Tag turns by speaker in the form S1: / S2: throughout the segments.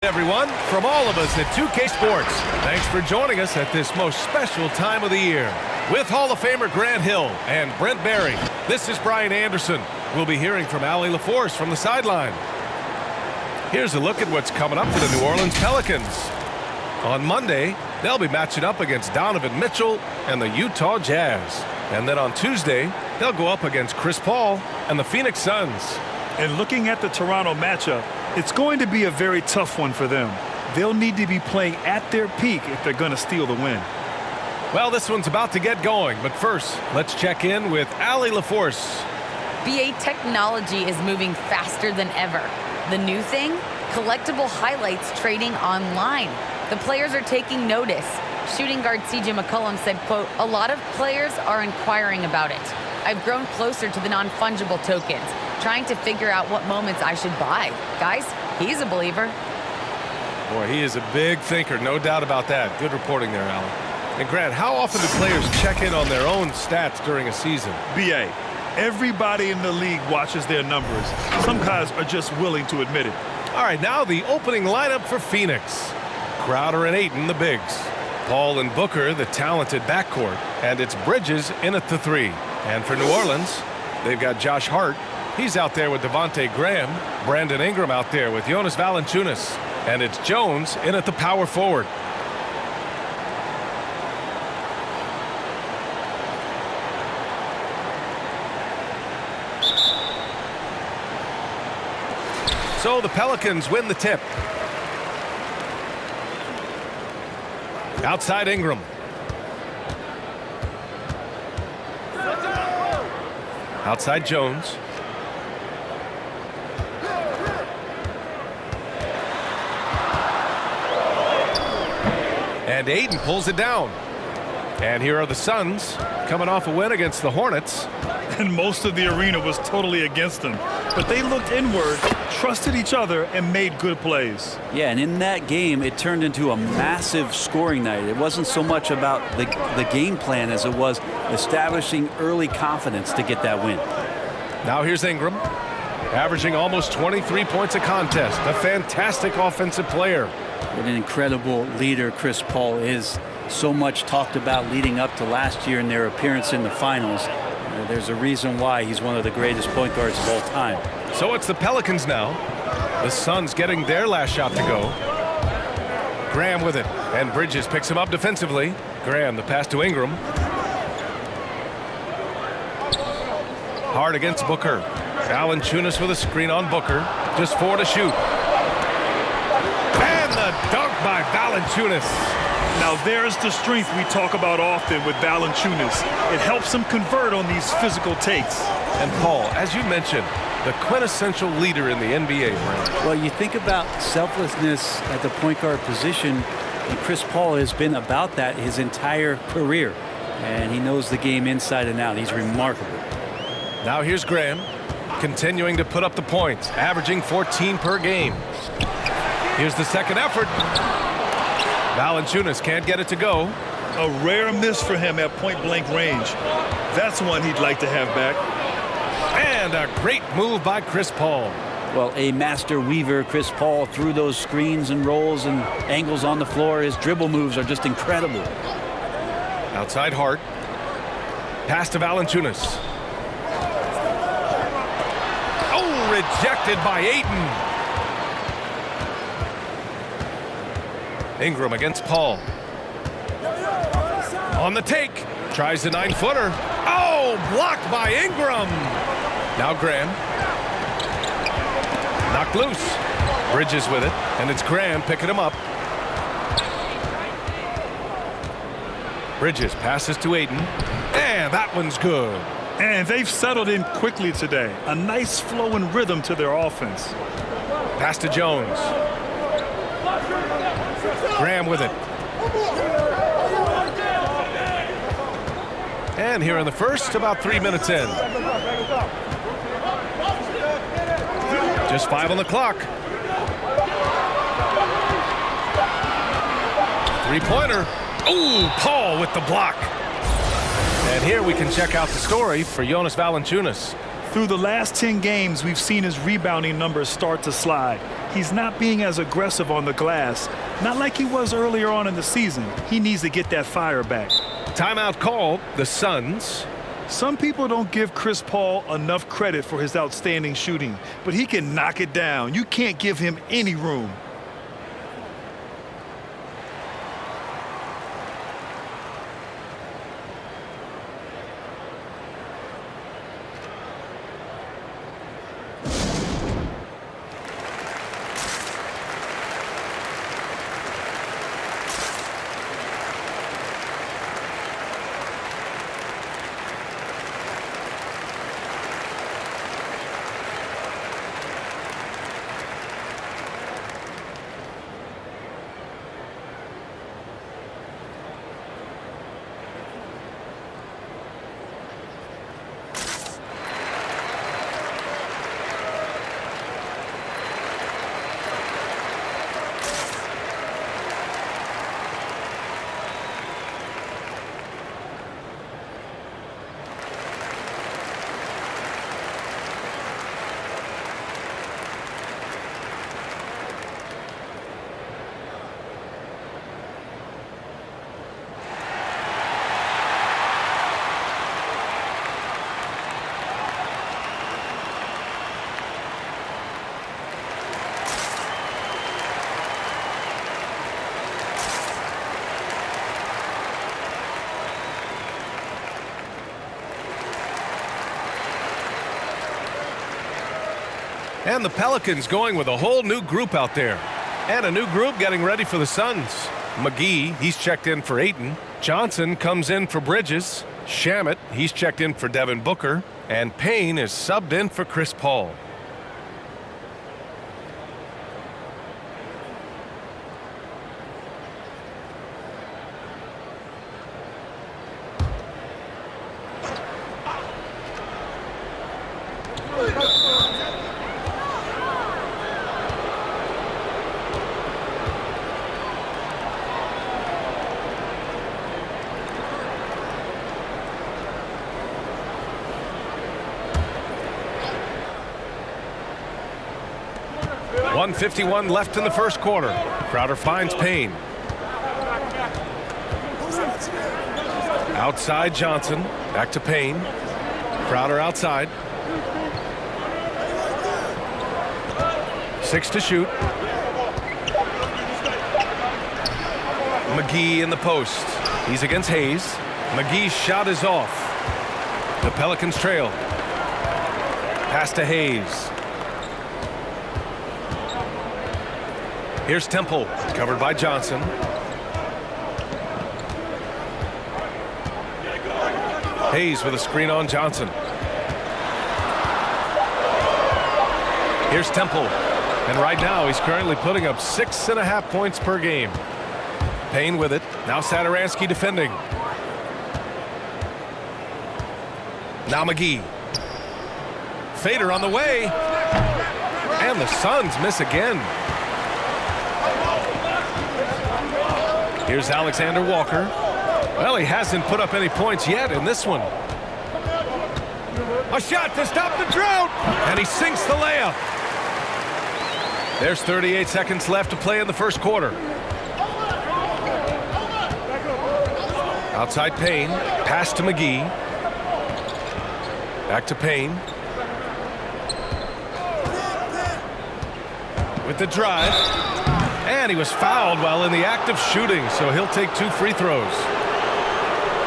S1: Everyone, from all of us at 2K Sports, thanks for joining us at this most special time of the year. With Hall of Famer Grant Hill and Brent Barry, this is Brian Anderson. We'll be hearing from Allie LaForce from the sideline. Here's a look at what's coming up for the New Orleans Pelicans. On Monday, they'll be matching up against Donovan Mitchell and the Utah Jazz. And then on Tuesday, they'll go up against Chris Paul and the Phoenix Suns.
S2: And looking at the Toronto matchup, it's going to be a very tough one for them. They'll need to be playing at their peak if they're going to steal the win.
S1: Well, this one's about to get going, but first, let's check in with Allie LaForce.
S3: BA technology is moving faster than ever. The new thing? Collectible highlights trading online. The players are taking notice. Shooting guard CJ McCollum said, quote, "A lot of players are inquiring about it. I've grown closer to the non-fungible tokens, trying to figure out what moments I should buy." Guys, he's a believer.
S1: Boy, he is a big thinker, no doubt about that. Good reporting there, Alan. And Grant, how often do players check in on their own stats during a season?
S2: BA, everybody in the league watches their numbers. Some guys are just willing to admit it.
S1: All right, now the opening lineup for Phoenix. Crowder and Ayton, the bigs. Paul and Booker, the talented backcourt. And it's Bridges in at the three. And for New Orleans, they've got Josh Hart. He's out there with Devontae Graham. Brandon Ingram out there with Jonas Valanciunas. And it's Jones in at the power forward. So the Pelicans win the tip. Outside Ingram. Outside Jones. And Ayton pulls it down. And here are the Suns coming off a win against the Hornets.
S2: And most of the arena was totally against them. But they looked inward, trusted each other, and made good plays.
S4: Yeah, and in that game, it turned into a massive scoring night. It wasn't so much about the game plan as it was establishing early confidence to get that win.
S1: Now here's Ingram, averaging almost 23 points a contest. A fantastic offensive player.
S4: What an incredible leader Chris Paul is. So much talked about leading up to last year and their appearance in the finals. There's a reason why he's one of the greatest point guards of all time.
S1: So it's the Pelicans now. The Suns getting their last shot to go. Graham with it, and Bridges picks him up defensively. Graham, the pass to Ingram. Hard against Booker. Valanciunas with a screen on Booker. Just 4 to shoot. And the dunk by Valanciunas.
S2: Now there's the strength we talk about often with Valanciunas. It helps him convert on these physical takes.
S1: And Paul, as you mentioned, the quintessential leader in the NBA, right?
S4: Well, you think about selflessness at the point guard position, and Chris Paul has been about that his entire career. And he knows the game inside and out. He's remarkable.
S1: Now here's Graham, continuing to put up the points, averaging 14 per game. Here's the second effort. Valanciunas can't get it to go.
S2: A rare miss for him at point-blank range. That's one he'd like to have back.
S1: And a great move by Chris Paul.
S4: Well, a master weaver, Chris Paul, through those screens and rolls and angles on the floor. His dribble moves are just incredible.
S1: Outside Hart. Pass to Valanciunas. Oh, rejected by Ayton. Ingram against Paul. On the take. Tries the 9-footer. Oh, blocked by Ingram. Now Graham. Knocked loose. Bridges with it. And it's Graham picking him up. Bridges passes to Ayton. And that one's good.
S2: And they've settled in quickly today. A nice flow and rhythm to their offense.
S1: Pass to Jones. Graham with it. And here in the first, about 3 minutes in. Just 5 on the clock. Three-pointer. Ooh, Paul with the block. And here we can check out the story for Jonas Valanciunas.
S2: Through the last 10 games, we've seen his rebounding numbers start to slide. He's not being as aggressive on the glass, not like he was earlier on in the season. He needs to get that fire back.
S1: Timeout called, the Suns.
S2: Some people don't give Chris Paul enough credit for his outstanding shooting, but he can knock it down. You can't give him any room.
S1: And the Pelicans going with a whole new group out there. And a new group getting ready for the Suns. McGee, he's checked in for Ayton. Johnson comes in for Bridges. Shamet, he's checked in for Devin Booker. And Payne is subbed in for Chris Paul. .151 left in the first quarter. Crowder finds Payne. Outside Johnson. Back to Payne. Crowder outside. 6 to shoot. McGee in the post. He's against Hayes. McGee's shot is off. The Pelicans trail. Pass to Hayes. Here's Temple, covered by Johnson. Hayes with a screen on Johnson. Here's Temple. And right now he's currently putting up 6.5 points per game. Payne with it. Now Satoransky defending. Now McGee. Fader on the way. And the Suns miss again. Here's Alexander Walker. Well, he hasn't put up any points yet in this one. A shot to stop the drought. And he sinks the layup. There's 38 seconds left to play in the first quarter. Outside Payne. Pass to McGee. Back to Payne. With the drive. And he was fouled while in the act of shooting, so he'll take 2 free throws.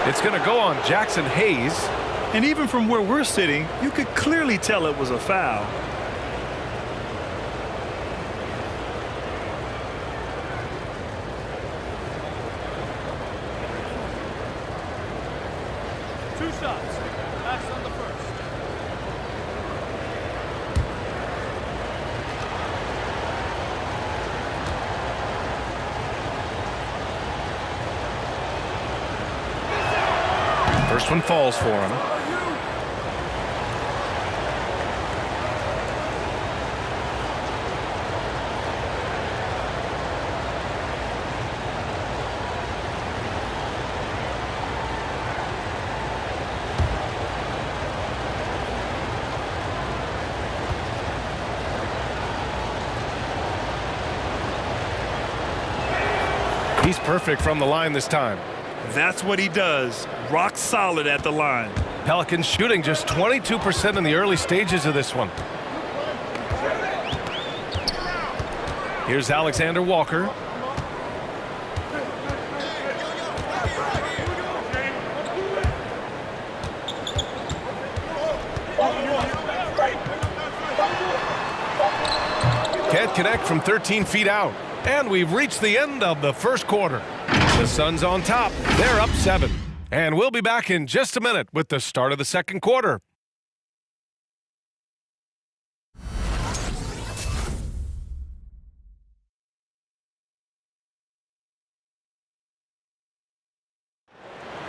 S1: It's going to go on Jackson Hayes.
S2: And even from where we're sitting, you could clearly tell it was a foul.
S1: First one falls for him. He's perfect from the line this time.
S2: That's what he does. Rock solid at the line.
S1: Pelicans shooting just 22% in the early stages of this one. Here's Alexander Walker. Can't connect from 13 feet out. And we've reached the end of the first quarter. The Suns on top. They're up 7. And we'll be back in just a minute with the start of the second quarter.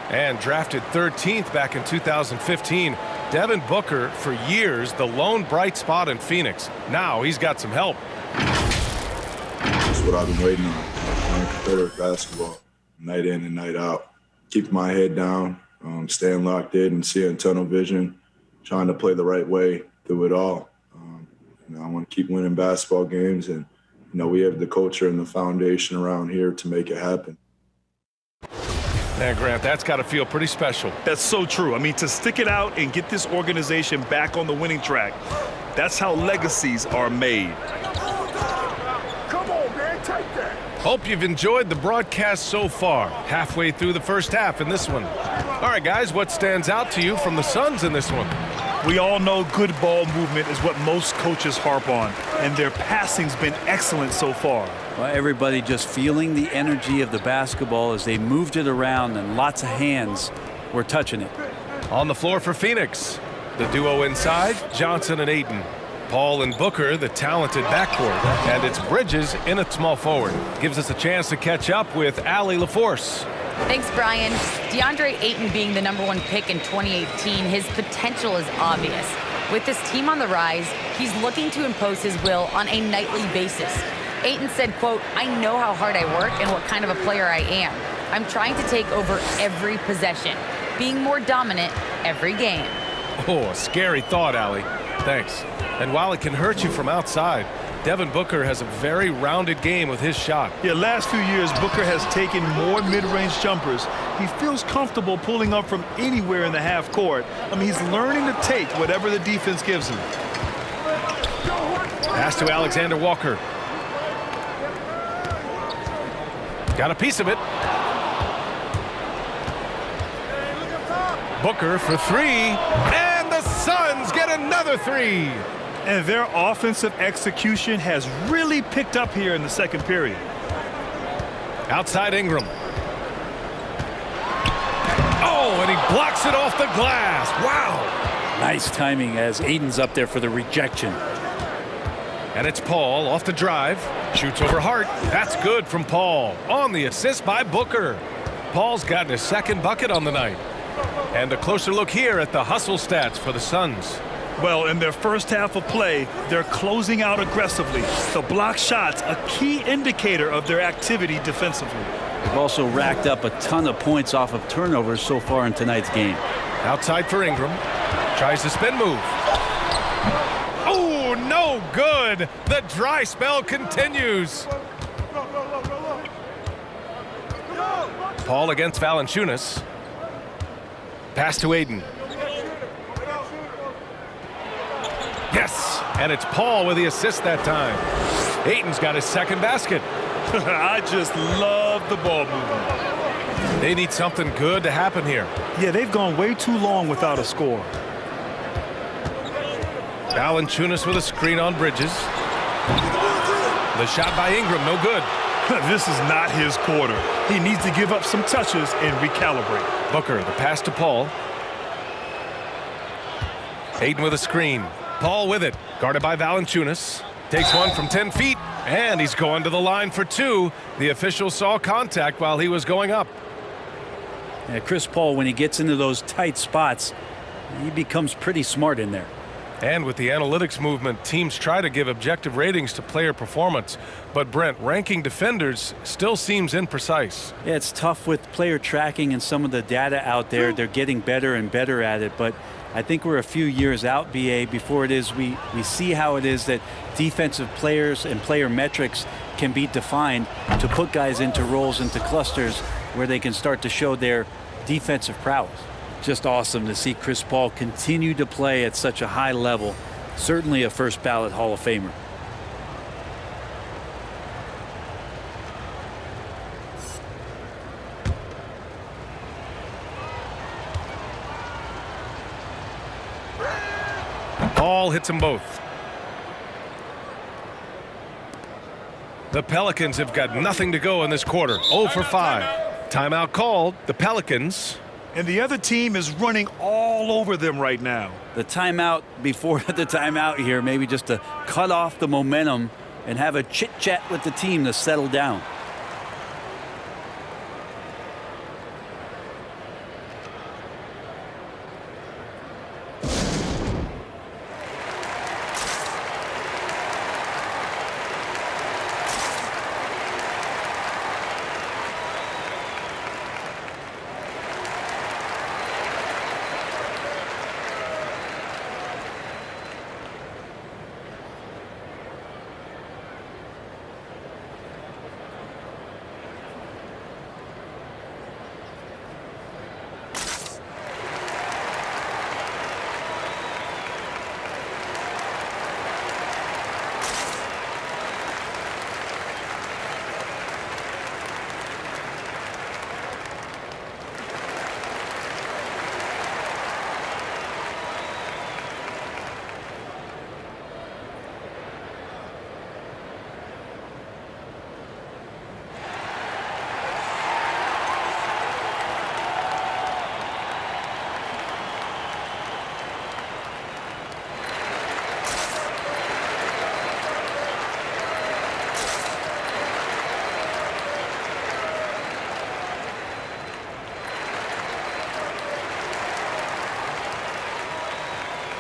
S1: And drafted 13th back in 2015, Devin Booker, for years, the lone bright spot in Phoenix. Now he's got some help.
S5: That's what I've been waiting on. Playing competitive basketball, night in and night out. Keep my head down, staying locked in and seeing tunnel vision, trying to play the right way through it all. I want to keep winning basketball games, and we have the culture and the foundation around here to make it happen.
S1: Man, Grant, that's got to feel pretty special.
S2: That's so true. I mean, to stick it out and get this organization back on the winning track, that's how legacies are made.
S6: Come on, man, take that.
S1: Hope you've enjoyed the broadcast so far. Halfway through the first half in this one. All right, guys, what stands out to you from the Suns in this one?
S2: We all know good ball movement is what most coaches harp on, and their passing's been excellent so far.
S4: Well, everybody just feeling the energy of the basketball as they moved it around, and lots of hands were touching it.
S1: On the floor for Phoenix, the duo inside, Johnson and Ayton. Paul and Booker, the talented backcourt, and it's Bridges in at small forward. Gives us a chance to catch up with Allie LaForce.
S3: Thanks, Brian. DeAndre Ayton being the #1 pick in 2018, his potential is obvious. With this team on the rise, he's looking to impose his will on a nightly basis. Ayton said, quote, "I know how hard I work and what kind of a player I am. I'm trying to take over every possession, being more dominant every game."
S1: Oh, a scary thought, Allie. Thanks. And while it can hurt you from outside, Devin Booker has a very rounded game with his shot.
S2: Yeah, last few years, Booker has taken more mid-range jumpers. He feels comfortable pulling up from anywhere in the half court. I mean, he's learning to take whatever the defense gives him.
S1: Pass to Alexander Walker. Got a piece of it. Booker for 3, and the Suns get another 3.
S2: And their offensive execution has really picked up here in the second period.
S1: Outside Ingram. Oh, and he blocks it off the glass. Wow.
S4: Nice timing as Ayton's up there for the rejection.
S1: And it's Paul off the drive. Shoots over Hart. That's good from Paul. On the assist by Booker. Paul's gotten his second bucket on the night. And a closer look here at the hustle stats for the Suns.
S2: Well, in their first half of play, they're closing out aggressively. The block shots, a key indicator of their activity defensively.
S4: They've also racked up a ton of points off of turnovers so far in tonight's game.
S1: Outside for Ingram. Tries the spin move. Oh, no good. The dry spell continues. Paul against Valanciunas. Pass to Ayton. Yes, and it's Paul with the assist that time. Ayton's got his second basket.
S2: I just love the ball movement.
S1: They need something good to happen here.
S2: Yeah, they've gone way too long without a score.
S1: Valanciunas with a screen on Bridges. The shot by Ingram, no good.
S2: This is not his quarter. He needs to give up some touches and recalibrate.
S1: Booker, the pass to Paul. Ayton with a screen. Paul with it, guarded by Valanciunas. Takes one from 10 feet, and he's going to the line for 2. The official saw contact while he was going up.
S4: Yeah, Chris Paul, when he gets into those tight spots, he becomes pretty smart in there.
S1: And with the analytics movement, teams try to give objective ratings to player performance. But Brent, ranking defenders still seems imprecise.
S4: Yeah, it's tough with player tracking and some of the data out there. They're getting better and better at it. But I think we're a few years out, BA, before it is we see how it is that defensive players and player metrics can be defined to put guys into roles, into clusters where they can start to show their defensive prowess. Just awesome to see Chris Paul continue to play at such a high level. Certainly a first ballot Hall of Famer.
S1: Ball hits them both. The Pelicans have got nothing to go in this quarter. 0 for 5. Timeout called. The Pelicans.
S2: And the other team is running all over them right now.
S4: The timeout before the timeout here, maybe just to cut off the momentum and have a chit-chat with the team to settle down.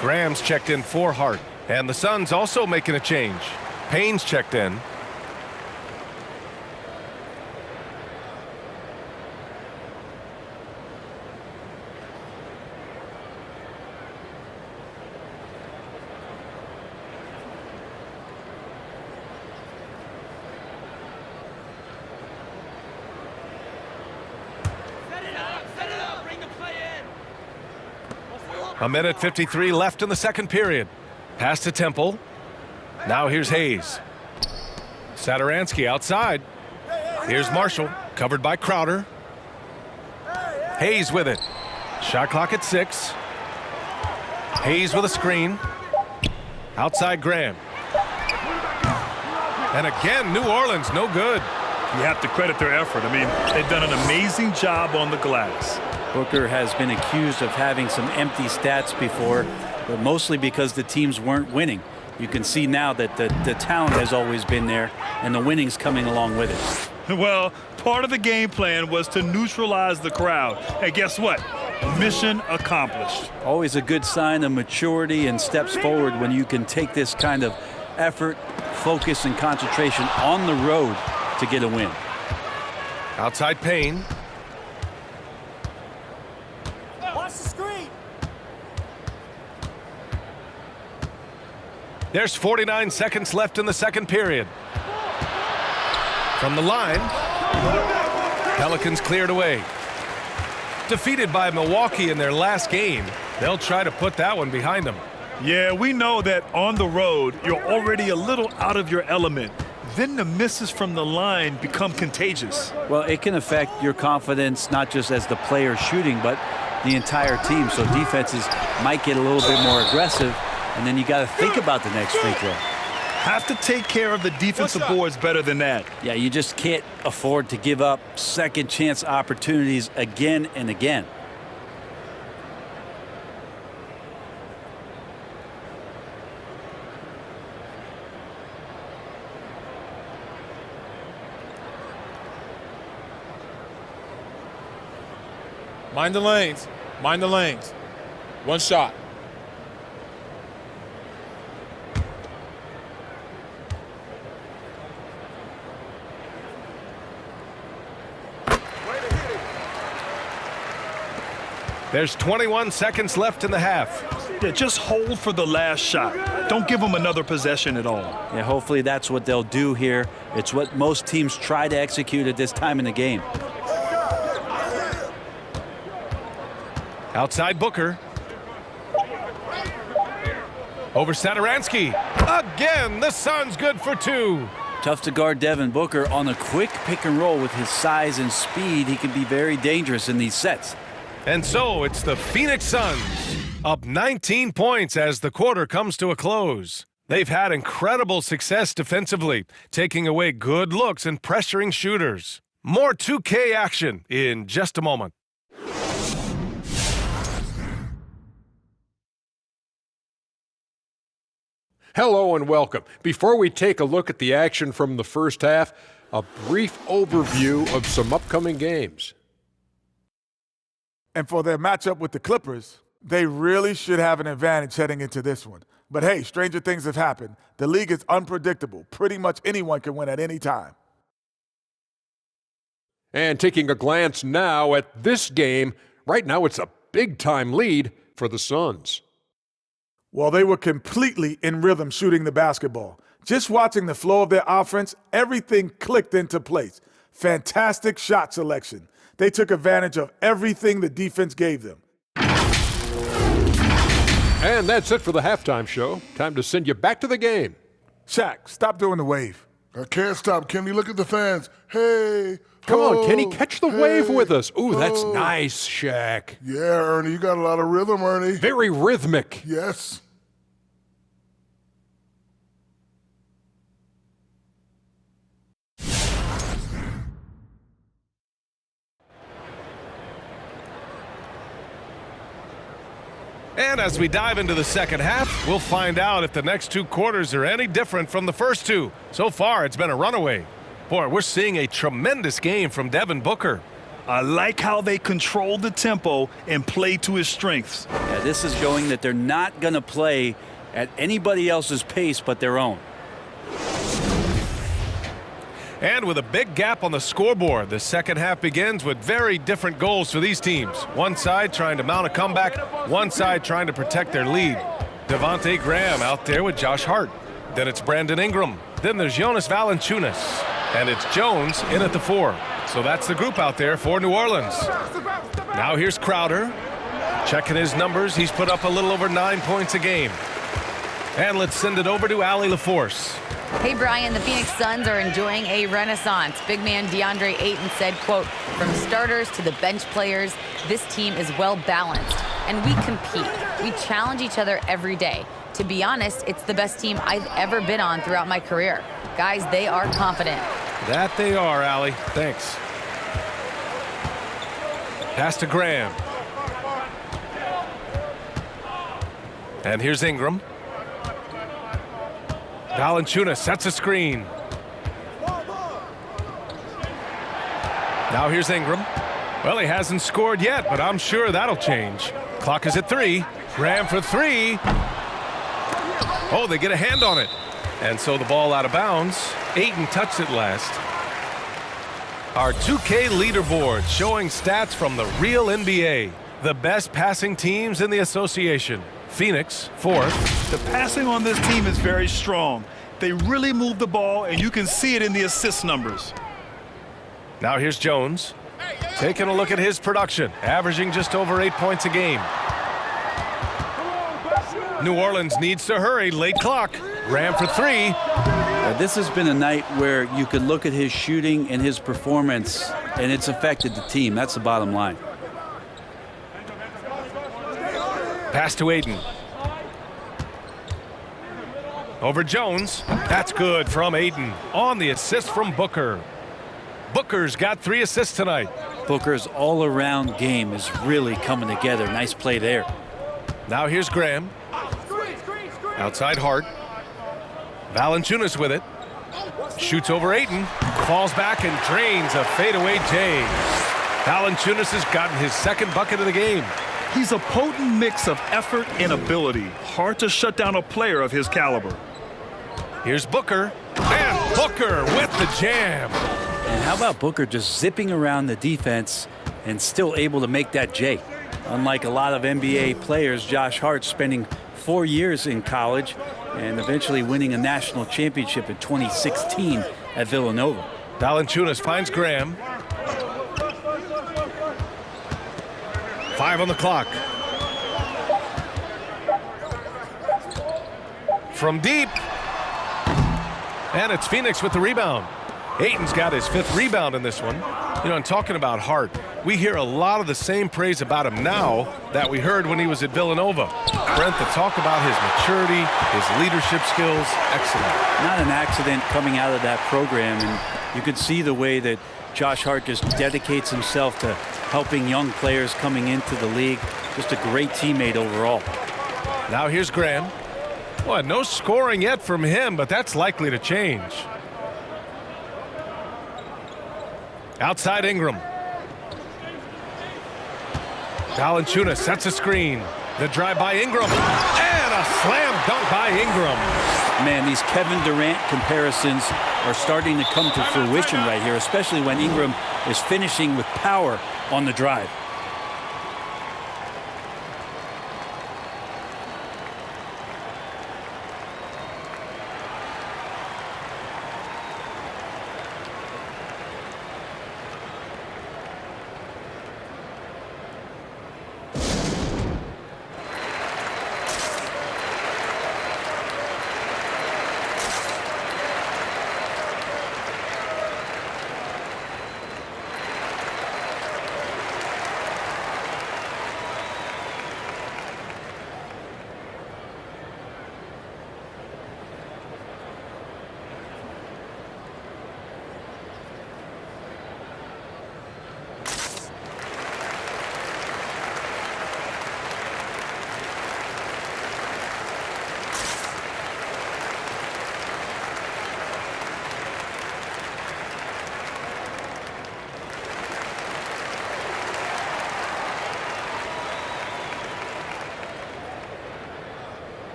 S1: Graham's checked in for Hart. And the Suns also making a change. Payne's checked in. A minute 53 left in the second period. Pass to Temple. Now here's Hayes. Satoransky outside. Here's Marshall, covered by Crowder. Hayes with it. Shot clock at 6. Hayes with a screen. Outside Graham. And again, New Orleans, no good.
S2: You have to credit their effort. I mean, they've done an amazing job on the glass.
S4: Booker has been accused of having some empty stats before, but mostly because the teams weren't winning. You can see now that the talent has always been there, and the winning's coming along with it.
S2: Well, part of the game plan was to neutralize the crowd. And guess what? Mission accomplished.
S4: Always a good sign of maturity and steps forward when you can take this kind of effort, focus, and concentration on the road to get a win.
S1: Outside Payne. There's 49 seconds left in the second period. From the line, Pelicans cleared away. Defeated by Milwaukee in their last game, they'll try to put that one behind them.
S2: Yeah, we know that on the road, you're already a little out of your element. Then the misses from the line become contagious.
S4: Well, it can affect your confidence, not just as the player shooting, but the entire team. So defenses might get a little bit more aggressive, and then you got to think about the next free throw.
S2: Have to take care of the defensive boards better than that.
S4: Yeah, you just can't afford to give up second chance opportunities again and again.
S7: Mind the lanes. Mind the lanes. One shot.
S1: There's 21 seconds left in the half.
S2: Yeah, just hold for the last shot. Don't give them another possession at all.
S4: Yeah, hopefully that's what they'll do here. It's what most teams try to execute at this time in the game.
S1: Outside Booker. Over Satoransky. Again, the Suns good for two.
S4: Tough to guard Devin Booker on a quick pick and roll. With his size and speed, he can be very dangerous in these sets.
S1: And so it's the Phoenix Suns up 19 points as the quarter comes to a close. They've had incredible success defensively, taking away good looks and pressuring shooters. More 2K action in just a moment.
S8: Hello and welcome. Before we take a look at the action from the first half, a brief overview of some upcoming games.
S6: And for their matchup with the Clippers, they really should have an advantage heading into this one. But hey, stranger things have happened. The league is unpredictable. Pretty much anyone can win at any time.
S8: And taking a glance now at this game, right now it's a big-time lead for the Suns.
S6: Well, they were completely in rhythm shooting the basketball. Just watching the flow of their offense, everything clicked into place. Fantastic shot selection. They took advantage of everything the defense gave them.
S8: And that's it for the halftime show. Time to send you back to the game.
S6: Shaq, stop doing the wave.
S9: I can't stop, Kenny. Look at the fans. Hey.
S8: Come on,
S9: ho,
S8: Kenny, catch the
S9: hey,
S8: wave with us. Ooh, that's
S9: ho.
S8: nice, Shaq.
S9: Yeah, Ernie, you got a lot of rhythm, Ernie.
S8: Very rhythmic.
S9: Yes.
S1: And as we dive into the second half, we'll find out if the next two quarters are any different from the first two. So far, it's been a runaway. Boy, we're seeing a tremendous game from Devin Booker.
S2: I like how they control the tempo and play to his strengths.
S4: Yeah, this is showing that they're not going to play at anybody else's pace but their own.
S1: And with a big gap on the scoreboard, the second half begins with very different goals for these teams. One side trying to mount a comeback, one side trying to protect their lead. Devontae Graham out there with Josh Hart. Then it's Brandon Ingram. Then there's Jonas Valanciunas. And it's Jones in at the 4. So that's the group out there for New Orleans. Now here's Crowder. Checking his numbers, he's put up a little over 9 points a game. And let's send it over to Allie LaForce.
S3: Hey, Brian, the Phoenix Suns are enjoying a renaissance. Big man DeAndre Ayton said, quote, from starters to the bench players, this team is well balanced, and we compete. We challenge each other every day. To be honest, it's the best team I've ever been on throughout my career. Guys, they are confident.
S1: That they are, Allie. Thanks. Pass to Graham. And here's Ingram. Valanciunas sets a screen. Now here's Ingram. Well, he hasn't scored yet, but I'm sure that'll change. Clock is at 3. Graham for 3. Oh, they get a hand on it. And so the ball out of bounds. Ayton touched it last. Our 2K leaderboard showing stats from the real NBA. The best passing teams in the association. Phoenix, 4th.
S2: The passing on this team is very strong. They really move the ball, and you can see it in the assist numbers.
S1: Now here's Jones. Taking a look at his production, averaging just over 8 points a game. New Orleans needs to hurry, late clock. Graham for 3.
S4: This has been a night where you could look at his shooting and his performance, and it's affected the team. That's the bottom line.
S1: Pass to Ayton. Over Jones. That's good from Ayton. On the assist from Booker. Booker's got 3 assists tonight.
S4: Booker's all-around game is really coming together. Nice play there.
S1: Now here's Graham. Outside Hart. Valanciunas with it. Shoots over Ayton. Falls back and drains a fadeaway J. Valanciunas has gotten his second bucket of the game.
S2: He's a potent mix of effort and ability. Hard to shut down a player of his caliber.
S1: Here's Booker. And Booker with the jam.
S4: And how about Booker just zipping around the defense and still able to make that J? Unlike a lot of NBA players, Josh Hart spending 4 years in college and eventually winning a national championship in 2016 at Villanova.
S1: Valanciunas finds Graham. 5 on the clock. From deep. And it's Phoenix with the rebound. Ayton's got his 5th rebound in this one. You know, and talking about Hart, we hear a lot of the same praise about him now that we heard when he was at Villanova. Brent, the talk about his maturity, his leadership skills, excellent.
S4: Not an accident coming out of that program, and you could see the way that Josh Hart just dedicates himself to helping young players coming into the league. Just a great teammate overall.
S1: Now here's Graham. Well, no scoring yet from him, but that's likely to change. Outside Ingram. Valanciunas sets a screen. The drive by Ingram. And a slam dunk by Ingram.
S4: Man, these Kevin Durant comparisons are starting to come to fruition right here, especially when Ingram is finishing with power on the drive.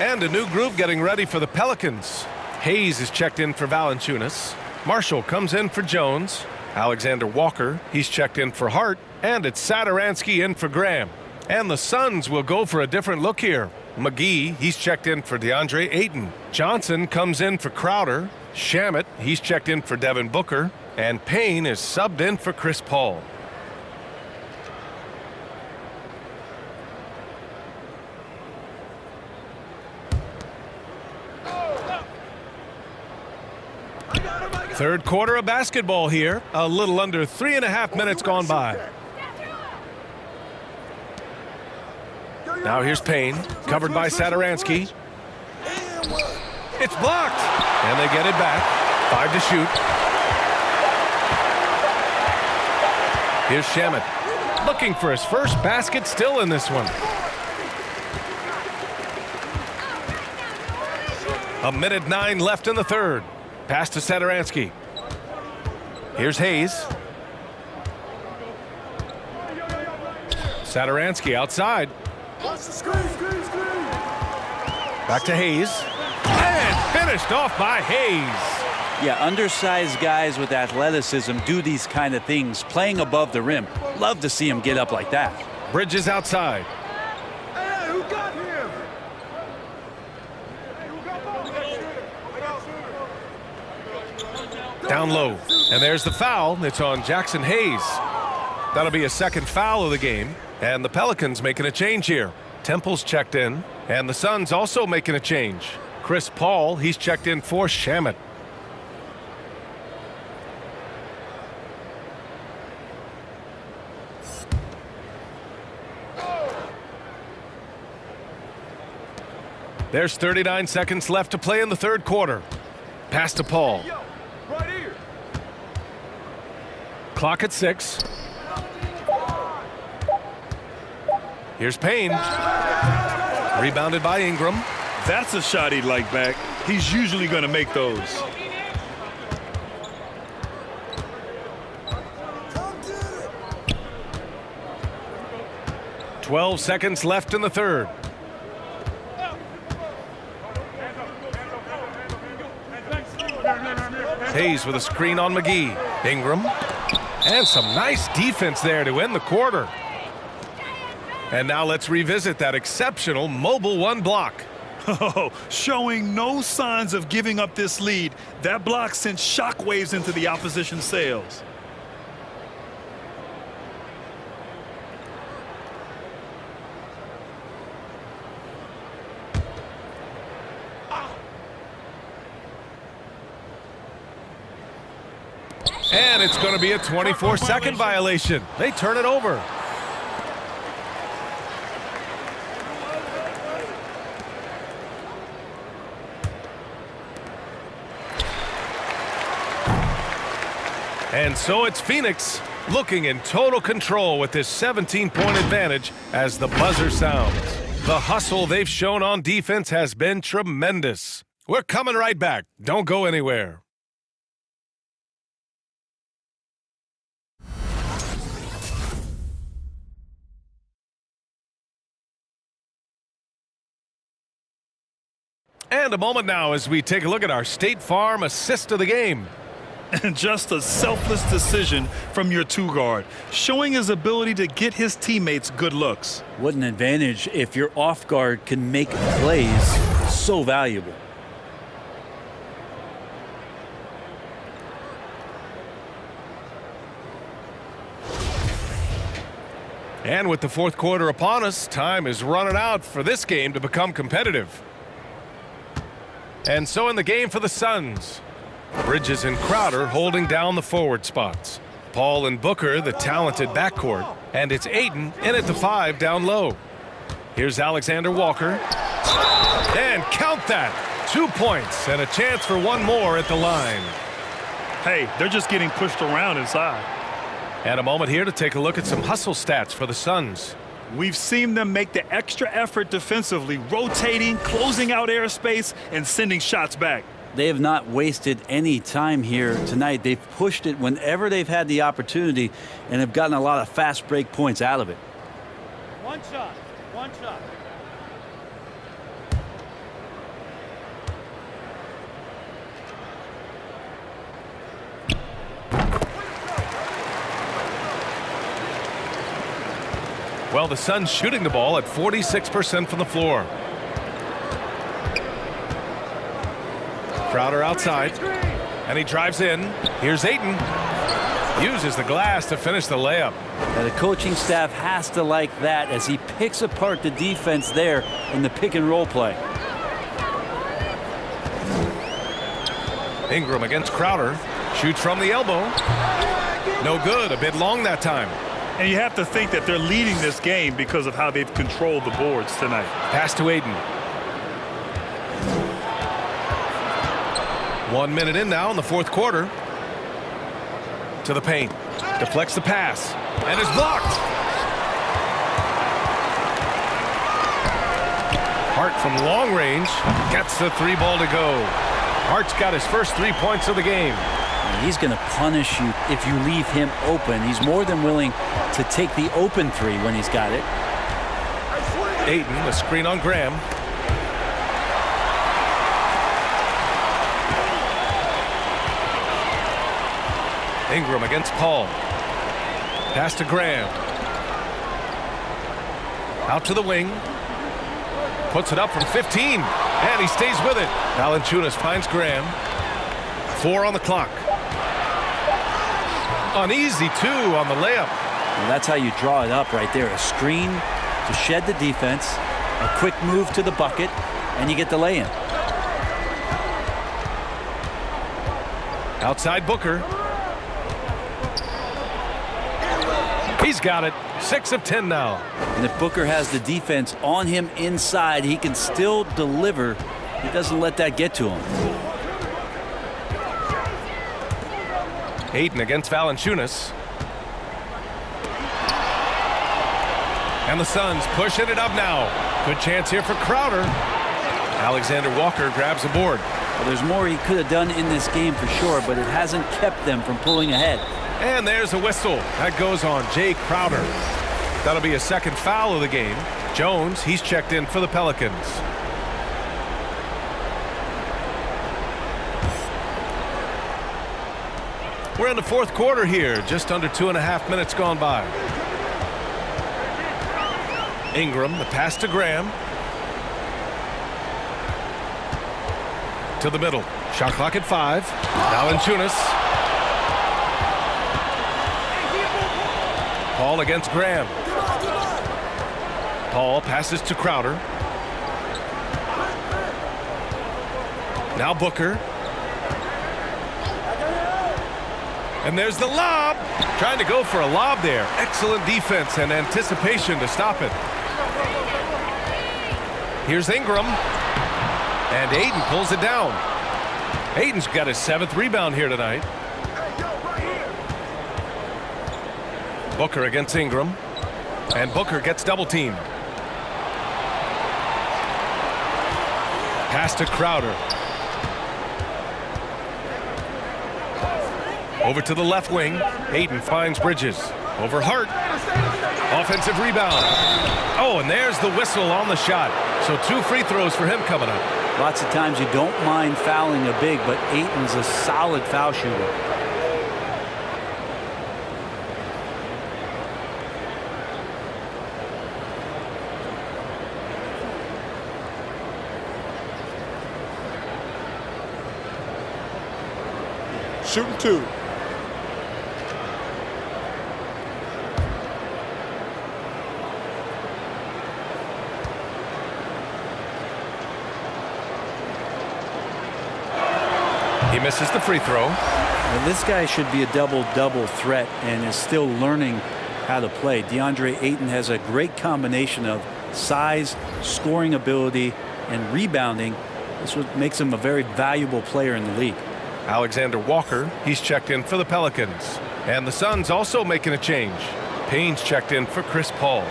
S1: And a new group getting ready for the Pelicans. Hayes is checked in for Valanciunas. Marshall comes in for Jones. Alexander Walker, he's checked in for Hart. And it's Satoransky in for Graham. And the Suns will go for a different look here. McGee, he's checked in for DeAndre Ayton. Johnson comes in for Crowder. Shamet, he's checked in for Devin Booker. And Payne is subbed in for Chris Paul. Third quarter of basketball here. A little under 3.5 minutes gone by. Now here's Payne, covered by Satoransky. It's blocked, and they get it back. 5 to shoot. Here's Shamet, looking for his first basket, still in this one. A minute 9 left in the third. Pass to Satoransky. Here's Hayes. Satoransky outside. Back to Hayes. And finished off by Hayes.
S4: Yeah, undersized guys with athleticism do these kind of things, playing above the rim. Love to see him get up like that.
S1: Bridges outside. Down low, and there's the foul. It's on Jackson Hayes. That'll be a second foul of the game, and the Pelicans making a change here. Temple's checked in, and the Suns also making a change. Chris Paul, he's checked in for Shamet. There's 39 seconds left to play in the third quarter. Pass to Paul. Clock at 6. Here's Payne. Rebounded by Ingram.
S2: That's a shot he'd like back. He's usually going to make those.
S1: "12 seconds left in the third. Hayes with a screen on McGee. Ingram. And some nice defense there to end the quarter. And now let's revisit that exceptional mobile one block.
S2: Oh, showing no signs of giving up this lead. That block sent shockwaves into the opposition sails.
S1: And it's going to be a 24-second violation. They turn it over. And so it's Phoenix looking in total control with this 17-point advantage as the buzzer sounds. The hustle they've shown on defense has been tremendous. We're coming right back. Don't go anywhere. And a moment now as we take a look at our State Farm assist of the game.
S2: And just a selfless decision from your two-guard, showing his ability to get his teammates good looks.
S4: What an advantage if your off guard can make plays so valuable.
S1: And with the fourth quarter upon us, time is running out for this game to become competitive. And so in the game for the Suns, Bridges and Crowder holding down the forward spots. Paul and Booker, the talented backcourt. And it's Ayton in at the 5 down low. Here's Alexander Walker. And count that. 2 points and a chance for one more at the line.
S2: Hey, they're just getting pushed around inside.
S1: And a moment here to take a look at some hustle stats for the Suns.
S2: We've seen them make the extra effort defensively, rotating, closing out airspace, and sending shots back.
S4: They have not wasted any time here tonight. They've pushed it whenever they've had the opportunity and have gotten a lot of fast break points out of it.
S10: One shot.
S1: Well, the Suns shooting the ball at 46% from the floor. Crowder outside, and he drives in. Here's Ayton. Uses the glass to finish the layup.
S4: Now, the coaching staff has to like that as he picks apart the defense there in the pick and roll play.
S1: Ingram against Crowder. Shoots from the elbow. No good. A bit long that time.
S2: And you have to think that they're leading this game because of how they've controlled the boards tonight.
S1: Pass to Ayton. 1 minute in now in the fourth quarter. To the paint. Deflects the pass. And is blocked. Hart from long range gets the 3 ball to go. Hart's got his first 3 points of the game.
S4: He's going to punish you if you leave him open. He's more than willing to take the open 3 when he's got it.
S1: Ayton, a screen on Graham. Ingram against Paul. Pass to Graham. Out to the wing. Puts it up from 15. And he stays with it. Valanciunas finds Graham. 4 on the clock. An easy 2 on the layup.
S4: And that's how you draw it up right there. A screen to shed the defense, a quick move to the bucket, and you get the lay-in.
S1: Outside Booker. He's got it. 6 of 10 now.
S4: And if Booker has the defense on him inside, he can still deliver. He doesn't let that get to him. Ayton
S1: against Valanciunas. And the Suns pushing it up now. Good chance here for Crowder. Alexander Walker grabs the board.
S4: Well, there's more he could have done in this game for sure, but it hasn't kept them from pulling ahead.
S1: And there's a whistle. That goes on Jay Crowder. That'll be a second foul of the game. Jones, he's checked in for the Pelicans. We're in the fourth quarter here. Just under 2.5 minutes gone by. Ingram, the pass to Graham. To the middle. Shot clock at 5. Valanciunas. Paul against Graham. Paul passes to Crowder. Now Booker. And there's the lob. Trying to go for a lob there. Excellent defense and anticipation to stop it. Here's Ingram. And Ayton pulls it down. Ayton's got his 7th rebound here tonight. Booker against Ingram. And Booker gets double teamed. Pass to Crowder. Over to the left wing. Ayton finds Bridges. Over Hart. Offensive rebound. Oh, and there's the whistle on the shot. So 2 free throws for him coming up.
S4: Lots of times you don't mind fouling a big, but Ayton's a solid foul shooter.
S7: Shooting 2.
S1: He misses the free throw.
S4: Well, this guy should be a double-double threat and is still learning how to play. DeAndre Ayton has a great combination of size, scoring ability, and rebounding. This makes him a very valuable player in the league.
S1: Alexander Walker, he's checked in for the Pelicans. And the Suns also making a change. Payne's checked in for Chris Paul.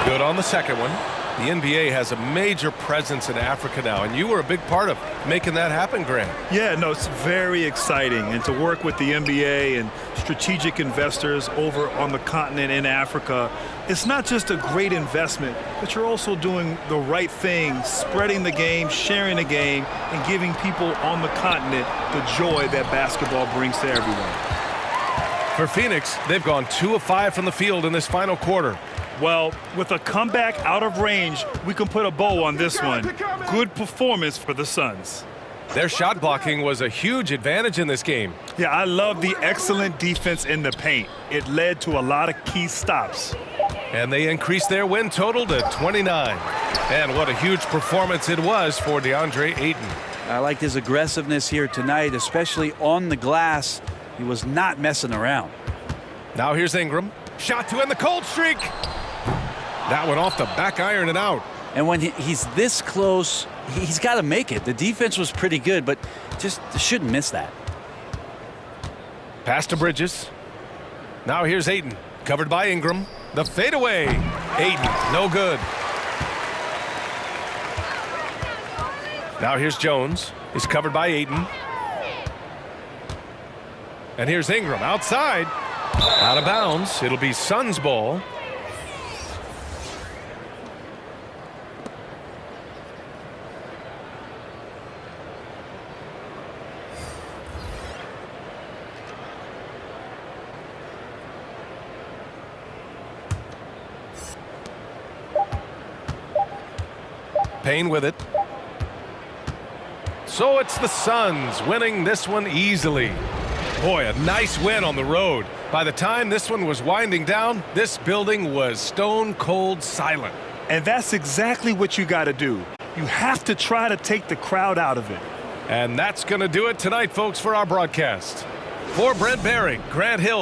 S1: Good on the second one. The NBA has a major presence in Africa now, and you were a big part of making that happen, Grant.
S2: Yeah, no, it's very exciting. And to work with the NBA and strategic investors over on the continent in Africa, it's not just a great investment, but you're also doing the right thing, spreading the game, sharing the game, and giving people on the continent the joy that basketball brings to everyone.
S1: For Phoenix, they've gone 2 of 5 from the field in this final quarter.
S2: Well, with a comeback out of range, we can put a bow on this one. Good performance for the Suns.
S1: Their shot blocking was a huge advantage in this game.
S2: Yeah, I love the excellent defense in the paint. It led to a lot of key stops.
S1: And they increased their win total to 29. And what a huge performance it was for DeAndre Ayton.
S4: I liked his aggressiveness here tonight, especially on the glass. He was not messing around.
S1: Now here's Ingram. Shot to end the cold streak. That one off the back iron and out.
S4: And when he's this close, he's got to make it. The defense was pretty good, but just shouldn't miss that.
S1: Pass to Bridges. Now here's Ayton. Covered by Ingram. The fadeaway. Ayton, no good. Now here's Jones. He's covered by Ayton. And here's Ingram outside. Out of bounds. It'll be Suns ball. Payne with it. So it's the Suns winning this one easily. Boy, a nice win on the road. By the time this one was winding down, this building was stone cold silent.
S2: And that's exactly what you got to do. You have to try to take the crowd out of it.
S1: And that's going to do it tonight, folks, for our broadcast. For Brent Barry, Grant Hill,